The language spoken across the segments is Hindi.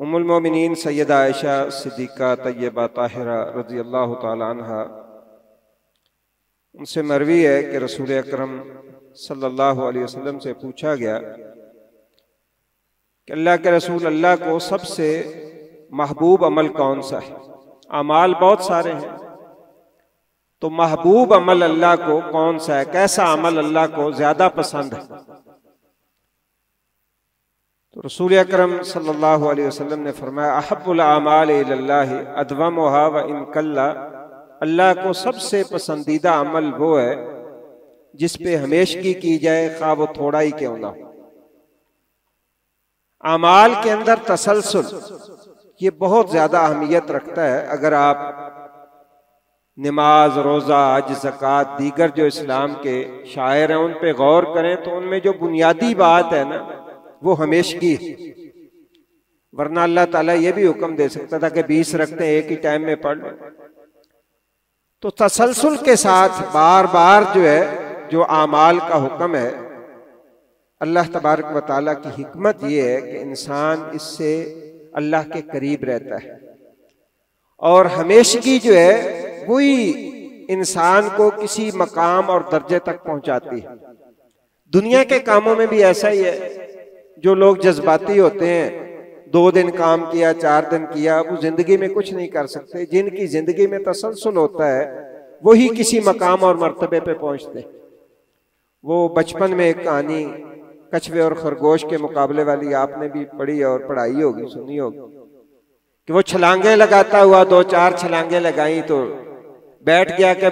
उम्मुल मोमिनीन सैयदा आयशा सिद्दीक़ा तय्यबा ताहिरा रज़ी अल्लाह तआला अन्हा, उनसे मरवी है कि रसूल अकरम सल्लल्लाहु अलैहि वसल्लम से पूछा गया कि अल्लाह के रसूल, अल्लाह को सबसे महबूब अमल कौन सा है? अमाल बहुत सारे हैं, तो महबूब अमल अल्लाह को कौन सा है? कैसा अमल अल्लाह को ज्यादा पसंद है? तो रसूल अकरम सल्लल्लाहु अलैहि वसल्लम ने फरमाया, अहब्बुल आमाल इलल्लाहि अदवमुहा व इन कल्ला, अल्लाह को सबसे पसंदीदा अमल वो है जिस पे हमेशगी की जाए, खा वो थोड़ा ही क्यों ना हो। अमाल के अंदर तसलसल ये बहुत ज्यादा अहमियत रखता है। अगर आप नमाज, रोजा, हज, ज़कात, दीगर जो इस्लाम के शायर हैं उन पे गौर करें तो उनमें जो बुनियादी बात है ना वो हमेशगी है। वरना अल्लाह ताला ये भी हुक्म दे सकता था कि 20 रखते हैं एक ही टाइम में पढ़ लो। तो तसलसल के साथ बार बार जो है जो आमाल का हुक्म है, अल्लाह तबारक व तआला की हिकमत ये है कि इंसान इससे अल्लाह के करीब रहता है। और हमेशगी जो है वही इंसान को किसी मकाम और दर्जे तक पहुंचाती है। दुनिया के कामों में भी ऐसा ही है। जो लोग जज्बाती होते हैं, 2 दिन काम किया, 4 दिन किया, वो जिंदगी में कुछ नहीं कर सकते। जिनकी जिंदगी में तसलसल होता है वही किसी मकाम और मर्तबे पे पहुंचते हैं। वो बचपन में एक कहानी कछुए और खरगोश के मुकाबले वाली आपने भी पढ़ी और पढ़ाई होगी, सुनी होगी, कि वो छलांगे लगाता हुआ 2-4 छलांगे लगाई तो बैठ गया कि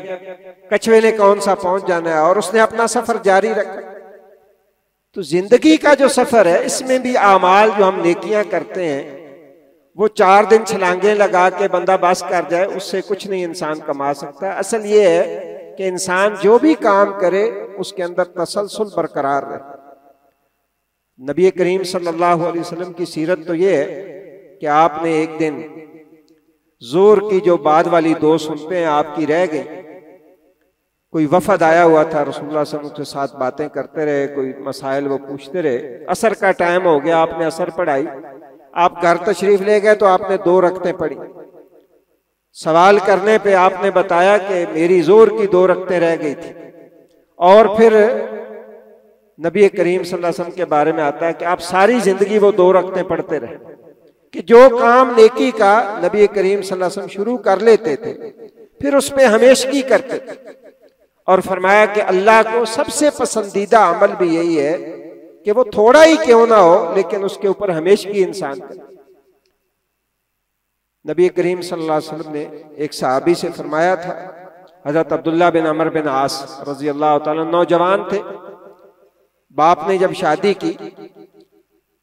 कछुए ने कौन सा पहुंच जाना है, और उसने अपना सफर जारी रखा। तो जिंदगी का जो सफर है इसमें भी आमाल जो हम नेकियां करते हैं, वो 4 दिन छलांगे लगा के बंदा बस कर जाए उससे कुछ नहीं इंसान कमा सकता। असल ये है कि इंसान जो भी काम करे उसके अंदर तसलसल बरकरार रहे। नबी करीम सल्लल्लाहु अलैहि वसल्लम की सीरत तो ये है कि आपने एक दिन जोर की जो बाद वाली 2 सुनते हैं आपकी रह गई। कोई वफद आया हुआ था, रसूलुल्लाह सल्लल्लाहु अलैहि वसल्लम के साथ बातें करते रहे, कोई मसाइल वो पूछते रहे। असर का टाइम हो गया, आपने असर पढ़ाई, आप घर तशरीफ ले गए तो आपने 2 रकतें पढ़ी। सवाल करने पे आपने बताया कि मेरी जोर की 2 रकतें रह गई थी। और फिर नबी करीम सल्लल्लाहु अलैहि वसल्लम के बारे में आता है कि आप सारी जिंदगी वो 2 रकतें पढ़ते रहे, कि जो काम नेकी का नबी करीम सल्लल्लाहु अलैहि वसल्लम शुरू कर लेते थे फिर उस पर हमेशगी करते थे। और फरमाया कि अल्लाह को सबसे पसंदीदा अमल भी यही है कि वो थोड़ा ही क्यों ना हो लेकिन उसके ऊपर हमेशगी इंसान करे। नबी करीम सल्लल्लाहु अलैहि वसल्लम ने एक सहाबी से फरमाया था, हजरत अब्दुल्लाह बिन अमर बिन आस रजी अल्लाह तआला, नौजवान थे। बाप ने जब शादी की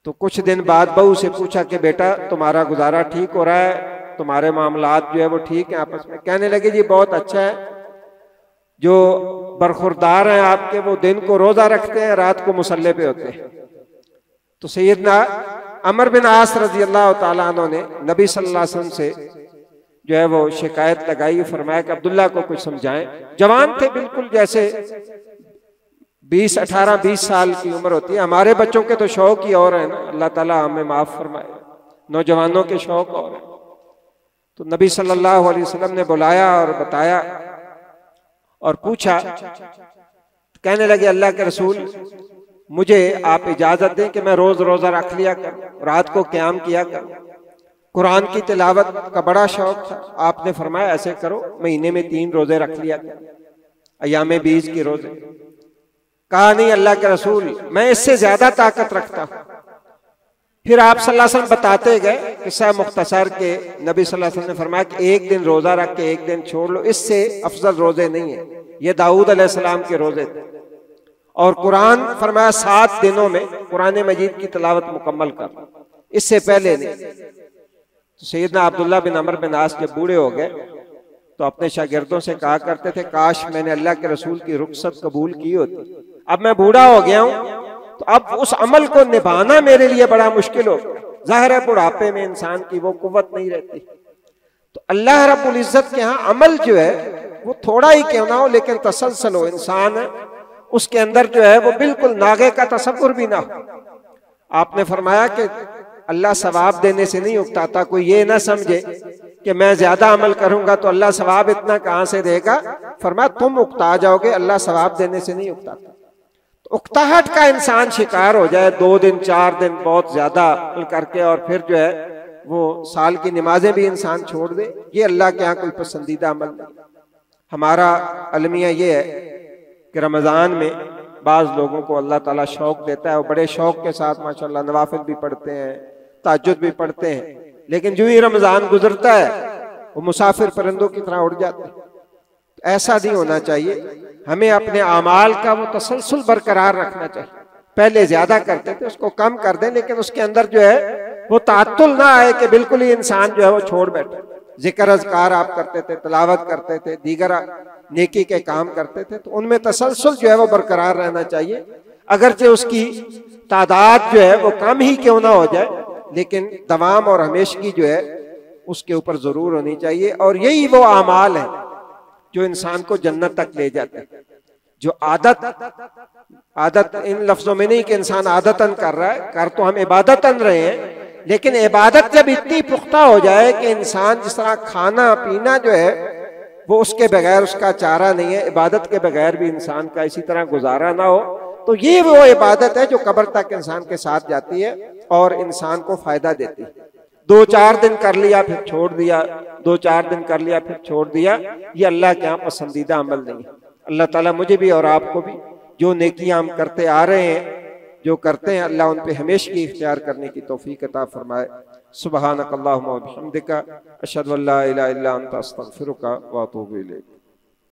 तो कुछ दिन बाद बहू से पूछा कि बेटा तुम्हारा गुजारा ठीक हो रहा है, तुम्हारे मामलात जो है वो ठीक है आपस में? कहने लगे जी बहुत अच्छा है, जो बरखुरदार हैं आपके वो दिन को रोजा रखते हैं, रात को मुसल्ले पे होते हैं। तो सैयदना अमर बिन आस रजी अल्लाह तआला अन्हु ने नबी सल्लल्लाहु अलैहि वसल्लम से जो है वो शिकायत लगाई, फरमाया कि अब्दुल्ला को कुछ समझाएं। जवान थे बिल्कुल, जैसे 18-20 साल की उम्र होती है। हमारे बच्चों के तो शौक ही और है ना, अल्लाह ताला हमें माफ फरमाए, नौजवानों के शौक और है। तो नबी सल्लल्लाहु अलैहि वसल्लम ने बुलाया और बताया और पूछा। कहने लगे अल्लाह के रसूल, मुझे आप इजाजत दें कि मैं रोज रोजा रख लिया करूं, रात को क़याम किया करूं, कुरान की तिलावत का बड़ा शौक था। आपने फरमाया ऐसे करो, महीने में 3 रोजे रख लिया करो, अय्याम 20 के रोजे। कहा नहीं अल्लाह के रसूल, मैं इससे ज्यादा ताकत रखता हूं। फिर आप सल्लल्लाहु अलैहि वसल्लम बताते गए किस्सा मुख्तसर के, नबी सल्लल्लाहु अलैहि वसल्लम ने फरमाया कि एक दिन रोजा रख के एक दिन छोड़ लो, इससे अफजल रोजे नहीं है। ये दाऊद अलैहिस्सलाम के रोजे थे। और कुरान फरमाया 7 दिनों में कुरान मजीद की तिलावत मुकम्मल कर, इससे पहले नहीं। तो सैयदना अब्दुल्ला बिन अमर बिन आस जब बूढ़े हो गए तो अपने शागिर्दों से कहा करते थे, काश मैंने अल्लाह के रसूल की रुखसत कबूल की होती। अब मैं बूढ़ा हो गया हूं तो अब उस अमल को निभाना मेरे लिए बड़ा मुश्किल हो गया। जाहिर है बुढ़ापे में इंसान की वो कुव्वत नहीं रहती। तो अल्लाह रब्बुल इज्जत के यहाँ अमल जो है वो थोड़ा ही क्यों ना हो लेकिन तसलसल हो, इंसान उसके अंदर जो है वो बिल्कुल नागे का तसव्वुर भी ना हो। आपने फरमाया कि अल्लाह सवाब देने से नहीं उकताता। कोई ये ना समझे कि मैं ज्यादा अमल करूंगा तो अल्लाह सवाब इतना कहां से देगा। फरमाया तुम उकता जाओगे, अल्लाह सवाब देने से नहीं उकताता। तो उकताहट का इंसान शिकार हो जाए 2 दिन 4 दिन बहुत ज्यादा अमल करके और फिर जो है वो साल की नमाजें भी इंसान छोड़ दे, ये अल्लाह के यहाँ कोई पसंदीदा अमल नहीं। हमारा अलमिया ये है कि रमज़ान में बाज़ लोगों को अल्लाह ताला शौक देता है, वो बड़े शौक के साथ माशाल्लाह नवाफिल भी पढ़ते हैं, ताज्जुद भी पढ़ते हैं, लेकिन जो ही रमज़ान गुजरता है वो मुसाफिर परिंदों की तरह उड़ जाते हैं। ऐसा नहीं होना चाहिए। हमें अपने आमाल का वो तसलसल बरकरार रखना चाहिए। पहले ज्यादा करते थे, उसको कम कर दें, लेकिन उसके अंदर जो है वो तातुल ना आए कि बिल्कुल ही इंसान जो है वो छोड़ बैठे। जिक्र अज़कार आप करते थे, तिलावत करते थे, दीगर नेकी के काम करते थे, तो उनमें तसलसल जो है वो बरकरार रहना चाहिए। अगरचे उसकी तादाद जो है वो कम ही क्यों ना हो जाए, लेकिन दवाम और हमेशगी जो है उसके ऊपर जरूर होनी चाहिए। और यही वो आमाल है जो इंसान को जन्नत तक ले जाते हैं। जो आदत इन लफ्जों में नहीं कि इंसान आदतन कर रहा है, कर तो हम इबादतन रहे हैं, लेकिन इबादत जब इतनी पुख्ता हो जाए कि इंसान जिस तरह खाना पीना जो है वो उसके बगैर उसका चारा नहीं है, इबादत के बगैर भी इंसान का इसी तरह गुजारा ना हो, तो ये वो इबादत है जो कब्र तक इंसान के साथ जाती है और इंसान को फायदा देती है। 2-4 दिन कर लिया फिर छोड़ दिया, 2-4 दिन कर लिया फिर छोड़ दिया, ये अल्लाह के यहाँ पसंदीदा अमल नहीं है। अल्लाह ताला मुझे भी और आपको भी जो नेकियां हम करते आ रहे हैं, जो करते हैं, अल्लाह उन पे हमेशा इख्तियार करने की तौफीक अता फरमाए। सुब्हानक अल्लाहुम्मा व बिहम्दिका अशहदु अल्ला इलाहा इल्ला अंता अस्तगफिरुका व अतूबु इलैक।